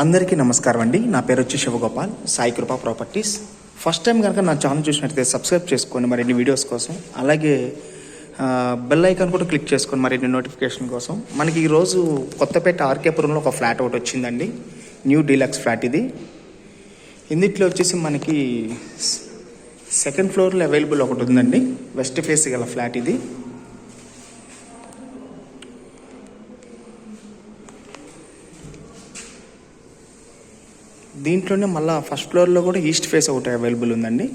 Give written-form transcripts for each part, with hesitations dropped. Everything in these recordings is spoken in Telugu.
అందరికీ నమస్కారం అండి. నా పేరు వచ్చి శివగోపాల్, సాయి కృపా ప్రాపర్టీస్. ఫస్ట్ టైం కనుక నా ఛానల్ చూసినట్లయితే సబ్స్క్రైబ్ చేసుకోండి మరిన్ని వీడియోస్ కోసం. అలాగే బెల్ ఐకాన్ కూడా క్లిక్ చేసుకోండి మరిన్ని నోటిఫికేషన్ కోసం. మనకి ఈరోజు కొత్తపేట ఆర్కేపురంలో ఒక ఫ్లాట్ ఒకటి వచ్చిందండి, న్యూ డీలక్స్ ఫ్లాట్ ఇది. ఇందులో వచ్చేసి మనకి సెకండ్ ఫ్లోర్లో అవైలబుల్ ఒకటి ఉందండి, వెస్ట్ ఫేస్ గల ఫ్లాట్ ఇది. దీంట్లోనే మళ్ళీ ఫస్ట్ ఫ్లోర్లో కూడా ఈస్ట్ ఫేస్ ఒకటి అవైలబుల్ ఉందండి.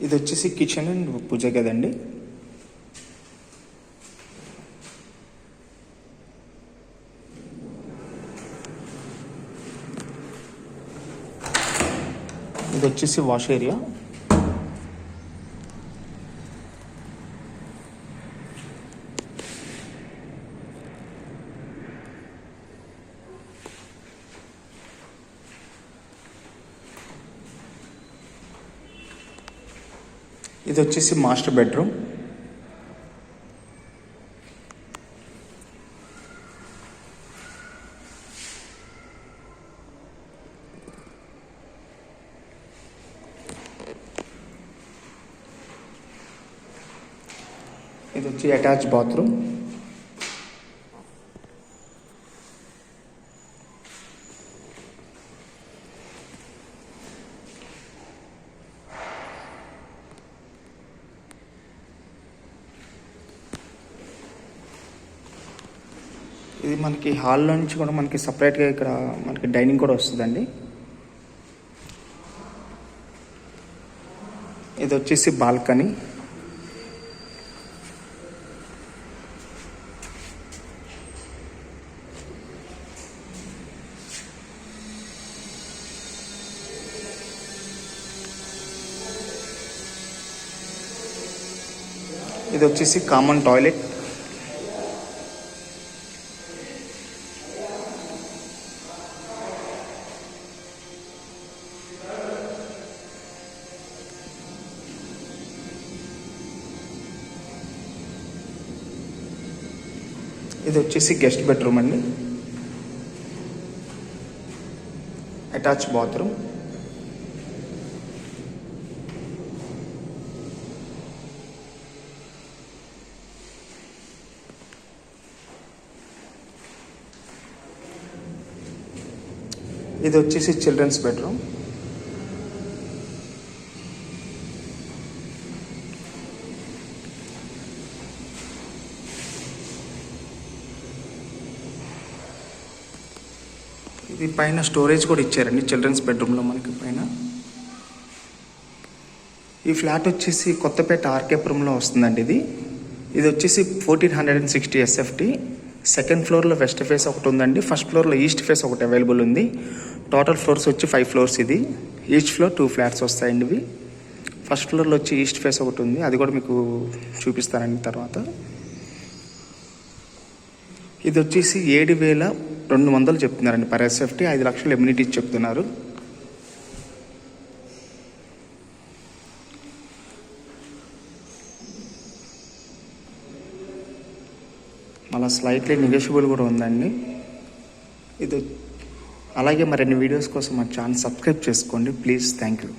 ఇది వచ్చేసి కిచెన్ అండ్ పూజ గదండి. ఇది వచ్చేసి వాష్ ఏరియా. ఇది వచ్చేసి మాస్టర్ బెడ్రూమ్. ఇది వచ్చి అటాచ్ బాత్రూమ్. ఇది మనకి హాల్లో నుంచి కూడా మనకి సపరేట్గా ఇక్కడ మనకి డైనింగ్ కూడా వస్తుందండి. ఇది వచ్చేసి బాల్కనీ. ఇది వచ్చేసి కామన్ టాయిలెట్. ఇది వచ్చేసి గెస్ట్ బెడ్రూమ్ అండి, అటాచ్ బాత్రూమ్. ఇది వచ్చేసి చిల్డ్రన్స్ బెడ్రూమ్. ఇది పైన స్టోరేజ్ కూడా ఇచ్చారండి చిల్డ్రన్స్ బెడ్రూమ్లో మనకి పైన. ఈ ఫ్లాట్ వచ్చేసి కొత్తపేట ఆర్కేపురంలో వస్తుందండి. ఇది వచ్చేసి 1460 SFT. సెకండ్ ఫ్లోర్లో వెస్ట్ ఫేస్ ఒకటి ఉందండి, ఫస్ట్ ఫ్లోర్లో ఈస్ట్ ఫేస్ ఒకటి అవైలబుల్ ఉంది. టోటల్ ఫ్లోర్స్ వచ్చి 5 ఫ్లోర్స్. ఇది ఈచ్ ఫ్లోర్ 2 ఫ్లాట్స్ వస్తాయండి ఇవి. ఫస్ట్ ఫ్లోర్లో వచ్చి ఈస్ట్ ఫేస్ ఒకటి ఉంది, అది కూడా మీకు చూపిస్తానండి తర్వాత. ఇది వచ్చేసి 7,200 చెప్తున్నారండి పర్ SFT. 5 లక్షలు ఎమ్యూనిటీస్ చెప్తున్నారు. అలా స్లైట్లీ నెగోషియబుల్ కూడా ఉందండి ఇది. అలాగే మరిన్ని వీడియోస్ కోసం మా ఛానల్ సబ్స్క్రైబ్ చేసుకోండి ప్లీజ్. Thank you.